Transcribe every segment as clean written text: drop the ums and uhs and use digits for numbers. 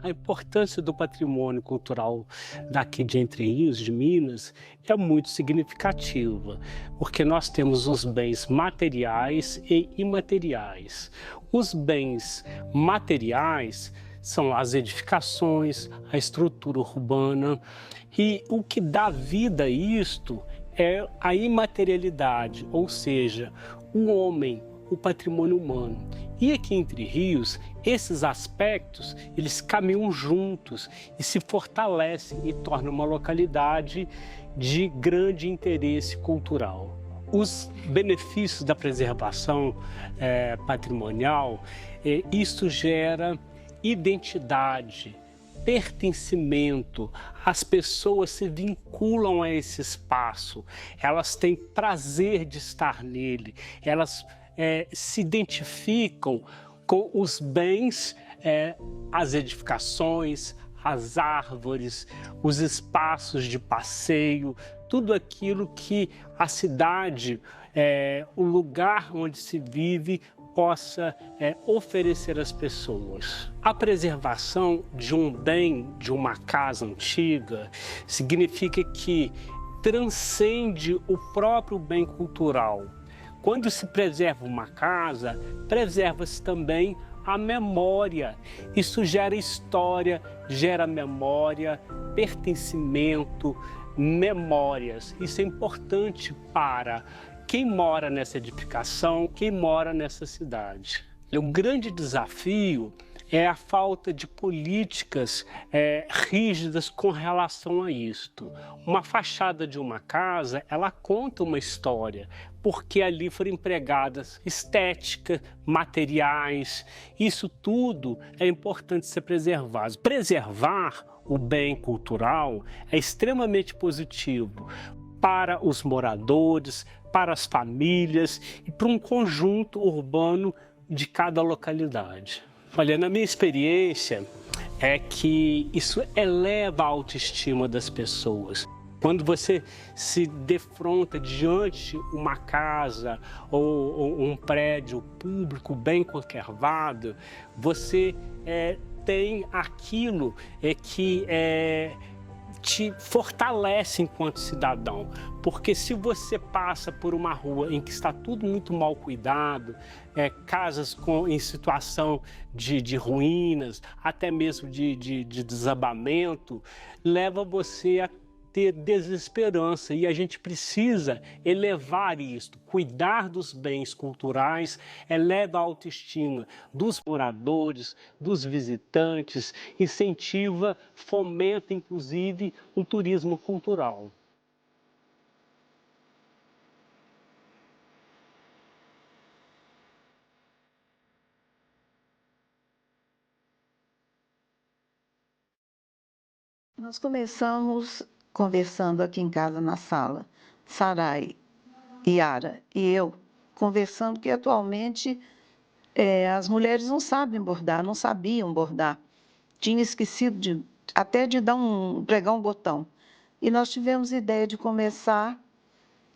A importância do patrimônio cultural daqui de Entre Rios, de Minas, é muito significativa, porque nós temos os bens materiais e imateriais. Os bens materiais são as edificações, a estrutura urbana, e o que dá vida a isto é a imaterialidade, ou seja, o homem, o patrimônio humano. E aqui Entre Rios, esses aspectos, eles caminham juntos e se fortalecem e tornam uma localidade de grande interesse cultural. Os benefícios da preservação patrimonial, isso gera identidade, pertencimento, as pessoas se vinculam a esse espaço, elas têm prazer de estar nele, elas se identificam com os bens, as edificações, as árvores, os espaços de passeio, tudo aquilo que a cidade, o lugar onde se vive, possa oferecer às pessoas. A preservação de um bem, de uma casa antiga, significa que transcende o próprio bem cultural. Quando se preserva uma casa, preserva-se também a memória. Isso gera história, gera memória, pertencimento, memórias. Isso é importante para quem mora nessa edificação, quem mora nessa cidade. O grande desafio é a falta de políticas rígidas com relação a isto. Uma fachada de uma casa, ela conta uma história, porque ali foram empregadas estética, materiais, isso tudo é importante ser preservado. Preservar o bem cultural é extremamente positivo para os moradores, para as famílias e para um conjunto urbano de cada localidade. Olha, na minha experiência, é que isso eleva a autoestima das pessoas. Quando você se defronta diante uma casa ou um prédio público bem conservado, você tem aquilo que te fortalece enquanto cidadão, porque se você passa por uma rua em que está tudo muito mal cuidado, casas em situação de ruínas, até mesmo de desabamento, leva você a ter desesperança, e a gente precisa elevar isto, cuidar dos bens culturais, eleva a autoestima dos moradores, dos visitantes, incentiva, fomenta inclusive um turismo cultural. Nós começamos conversando aqui em casa na sala, Sarai, Yara e eu, conversando que atualmente as mulheres não sabem bordar, não sabiam bordar. Tinha esquecido até de pregar um botão. E nós tivemos a ideia de começar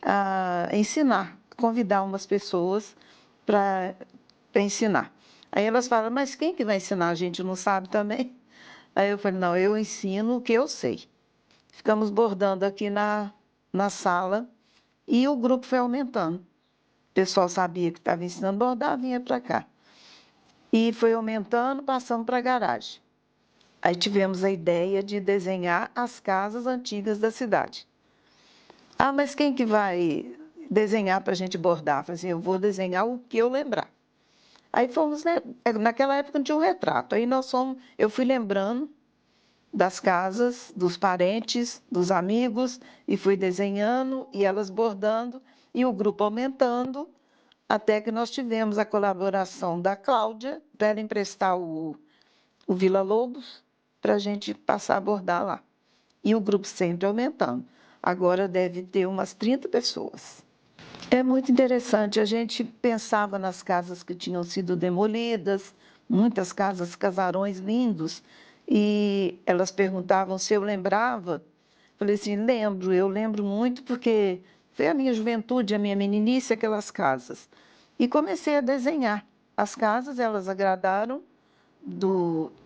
a ensinar, convidar umas pessoas para ensinar. Aí elas falam, mas quem que vai ensinar? A gente não sabe também. Aí eu falei, não, eu ensino o que eu sei. Ficamos bordando aqui na sala e o grupo foi aumentando. O pessoal sabia que estava ensinando a bordar, vinha para cá. E foi aumentando, passando para a garagem. Aí tivemos a ideia de desenhar as casas antigas da cidade. Ah, mas quem que vai desenhar para a gente bordar? Eu falei assim, eu vou desenhar o que eu lembrar. Aí fomos, né? Naquela época não tinha um retrato. Aí eu fui lembrando das casas, dos parentes, dos amigos, e fui desenhando, e elas bordando, e o grupo aumentando, até que nós tivemos a colaboração da Cláudia, para ela emprestar o Vila Lobos, para a gente passar a bordar lá. E o grupo sempre aumentando. Agora deve ter umas 30 pessoas. É muito interessante, a gente pensava nas casas que tinham sido demolidas, muitas casas, casarões lindos, e elas perguntavam se eu lembrava. Falei assim, lembro, eu lembro muito porque foi a minha juventude, a minha meninice, aquelas casas. E comecei a desenhar. As casas, elas agradaram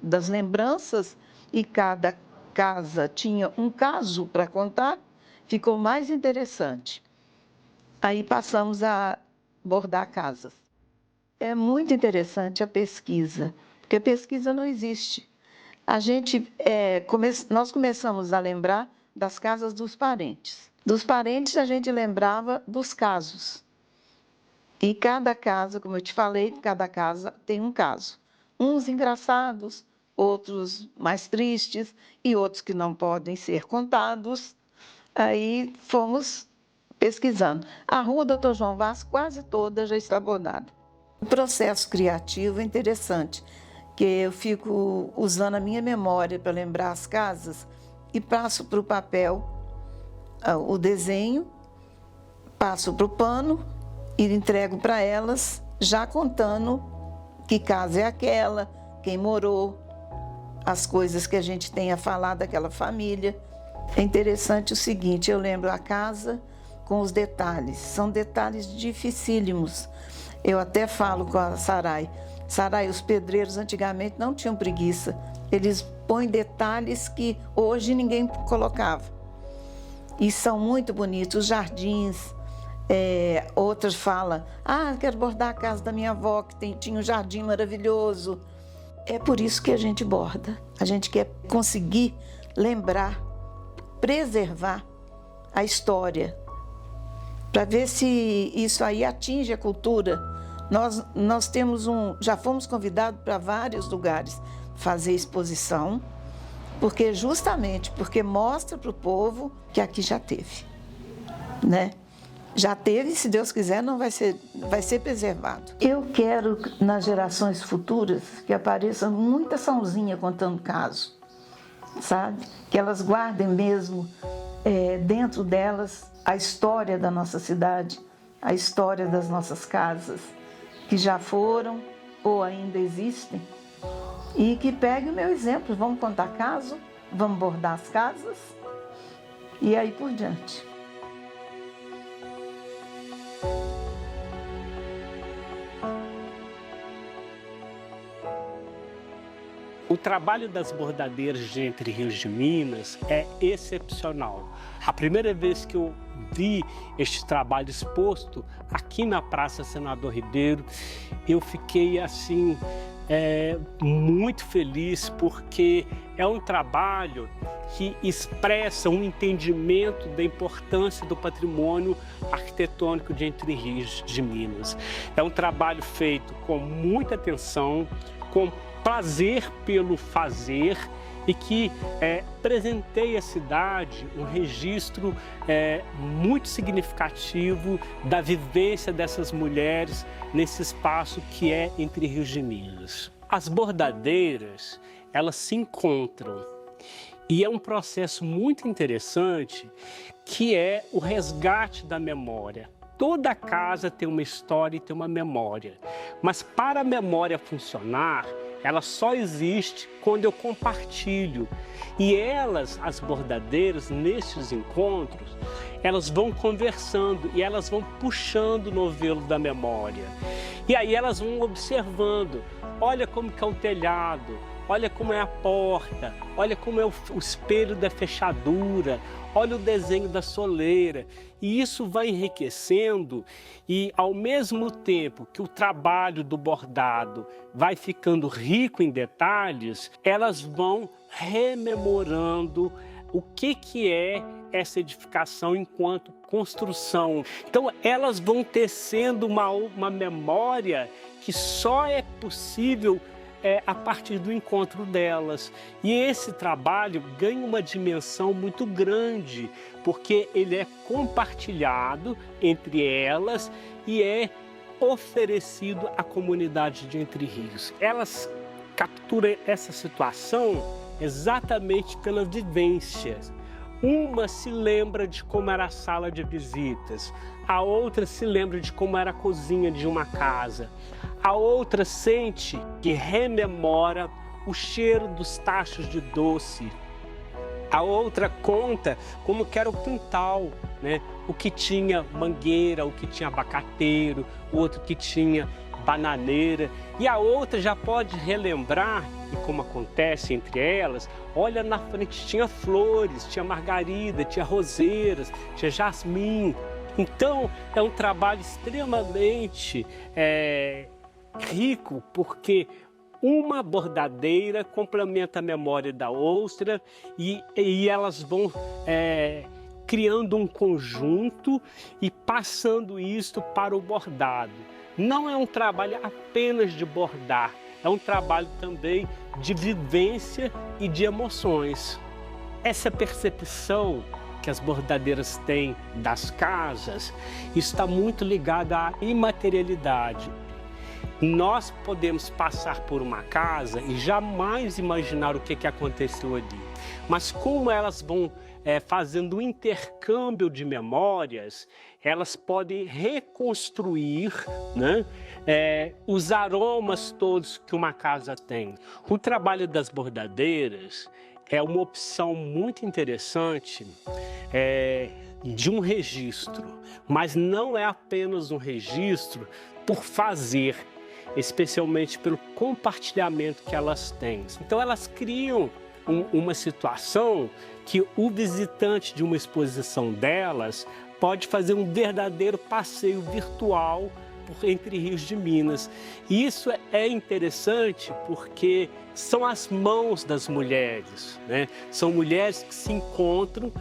das lembranças e cada casa tinha um caso para contar, ficou mais interessante. Aí passamos a bordar casas. É muito interessante a pesquisa, porque a pesquisa não existe. Nós começamos a lembrar das casas dos parentes. Dos parentes, a gente lembrava dos casos. E cada casa, como eu te falei, cada casa tem um caso. Uns engraçados, outros mais tristes e outros que não podem ser contados. Aí fomos pesquisando. A rua Dr. João Vaz quase toda já está bordada. O processo criativo é interessante, que eu fico usando a minha memória para lembrar as casas e passo para o papel o desenho, passo para o pano e entrego para elas, já contando que casa é aquela, quem morou, as coisas que a gente tem a falar daquela família. É interessante o seguinte, eu lembro a casa com os detalhes, são detalhes dificílimos. Eu até falo com a Sarai, os pedreiros antigamente não tinham preguiça, eles põem detalhes que hoje ninguém colocava. E são muito bonitos, os jardins. Outras falam, quero bordar a casa da minha avó, que tinha um jardim maravilhoso. É por isso que a gente borda. A gente quer conseguir lembrar, preservar a história, para ver se isso aí atinge a cultura. Nós temos já fomos convidados para vários lugares fazer exposição, justamente porque mostra para o povo que aqui já teve, né? Já teve, se Deus quiser, não vai ser preservado. Eu quero, nas gerações futuras, que apareça muita Sãozinha contando caso, sabe? Que elas guardem mesmo dentro delas a história da nossa cidade, a história das nossas casas, que já foram ou ainda existem, e que peguem o meu exemplo. Vamos contar caso, vamos bordar as casas e aí por diante. O trabalho das bordadeiras de Entre Rios de Minas é excepcional. A primeira vez que eu vi este trabalho exposto aqui na Praça Senador Ribeiro, eu fiquei assim muito feliz, porque é um trabalho que expressa um entendimento da importância do patrimônio arquitetônico de Entre Rios de Minas. É um trabalho feito com muita atenção, com prazer pelo fazer, e que presenteia a cidade um registro muito significativo da vivência dessas mulheres nesse espaço que é Entre Rios de Minas. As bordadeiras, elas se encontram, e é um processo muito interessante, que é o resgate da memória. Toda casa tem uma história e tem uma memória, mas para a memória funcionar, ela só existe quando eu compartilho. E elas, as bordadeiras, nesses encontros, elas vão conversando e elas vão puxando o novelo da memória. E aí elas vão observando, olha como que é o telhado, olha como é a porta, olha como é o espelho da fechadura, olha o desenho da soleira. E isso vai enriquecendo, e ao mesmo tempo que o trabalho do bordado vai ficando rico em detalhes, elas vão rememorando o que é essa edificação enquanto construção. Então elas vão tecendo uma memória que só é possível a partir do encontro delas. E esse trabalho ganha uma dimensão muito grande, porque ele é compartilhado entre elas e é oferecido à comunidade de Entre Rios. Elas capturam essa situação exatamente pelas vivências. Uma se lembra de como era a sala de visitas, a outra se lembra de como era a cozinha de uma casa, a outra sente que rememora o cheiro dos tachos de doce, a outra conta como que era o quintal né? O que tinha mangueira, o que tinha abacateiro, o outro que tinha bananeira, e a outra já pode relembrar, e como acontece entre elas, olha na frente, tinha flores, tinha margarida, tinha roseiras, tinha jasmim. Então é um trabalho extremamente rico, porque uma bordadeira complementa a memória da outra e elas vão criando um conjunto e passando isto para o bordado. Não é um trabalho apenas de bordar, é um trabalho também de vivência e de emoções. Essa percepção que as bordadeiras têm das casas está muito ligada à imaterialidade. Nós podemos passar por uma casa e jamais imaginar o que aconteceu ali. Mas como elas vão fazendo um intercâmbio de memórias, elas podem reconstruir, né, os aromas todos que uma casa tem. O trabalho das bordadeiras é uma opção muito interessante de um registro, mas não é apenas um registro por fazer, especialmente pelo compartilhamento que elas têm. Então elas criam uma situação que o visitante de uma exposição delas pode fazer um verdadeiro passeio virtual entre rios de Minas. E isso é interessante porque são as mãos das mulheres, né? São mulheres que se encontram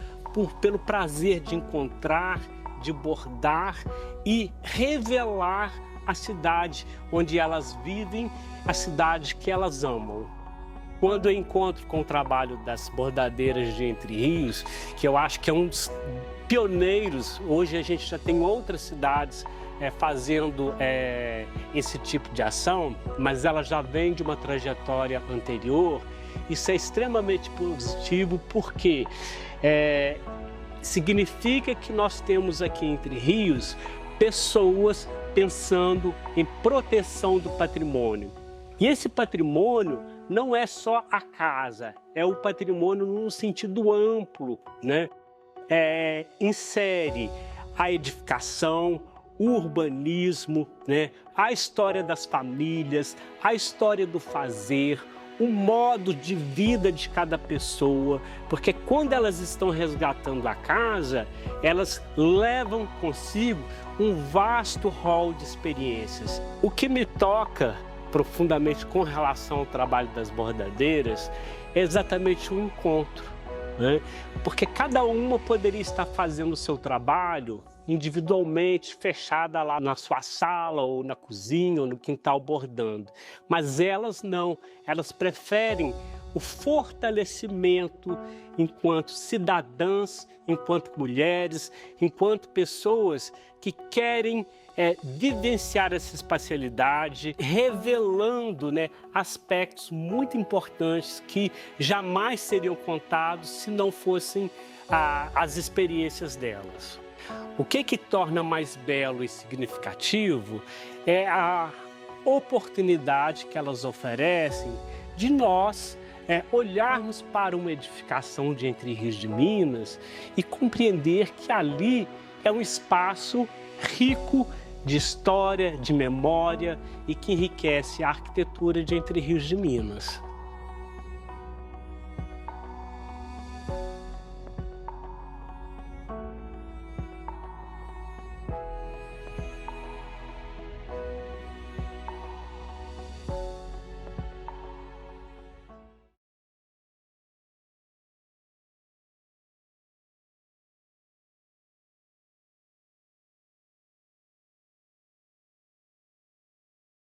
pelo prazer de encontrar, de bordar e revelar a cidade onde elas vivem, a cidade que elas amam. Quando eu encontro com o trabalho das bordadeiras de Entre Rios, que eu acho que é um dos pioneiros, hoje a gente já tem outras cidades fazendo esse tipo de ação, mas ela já vem de uma trajetória anterior. Isso é extremamente positivo porque significa que nós temos aqui em Entre Rios pessoas pensando em proteção do patrimônio. E esse patrimônio não é só a casa, é o patrimônio num sentido amplo, né? Insere a edificação, o urbanismo, né? A história das famílias, a história do fazer, o modo de vida de cada pessoa, porque quando elas estão resgatando a casa, elas levam consigo um vasto rol de experiências. O que me toca profundamente com relação ao trabalho das bordadeiras é exatamente o encontro, né? Porque cada uma poderia estar fazendo o seu trabalho individualmente, fechada lá na sua sala ou na cozinha ou no quintal bordando, mas elas não, elas preferem o fortalecimento enquanto cidadãs, enquanto mulheres, enquanto pessoas que querem vivenciar essa espacialidade, revelando, né, aspectos muito importantes que jamais seriam contados se não fossem as experiências delas. O que torna mais belo e significativo é a oportunidade que elas oferecem de nós olharmos para uma edificação de Entre Rios de Minas e compreender que ali é um espaço rico de história, de memória e que enriquece a arquitetura de Entre Rios de Minas.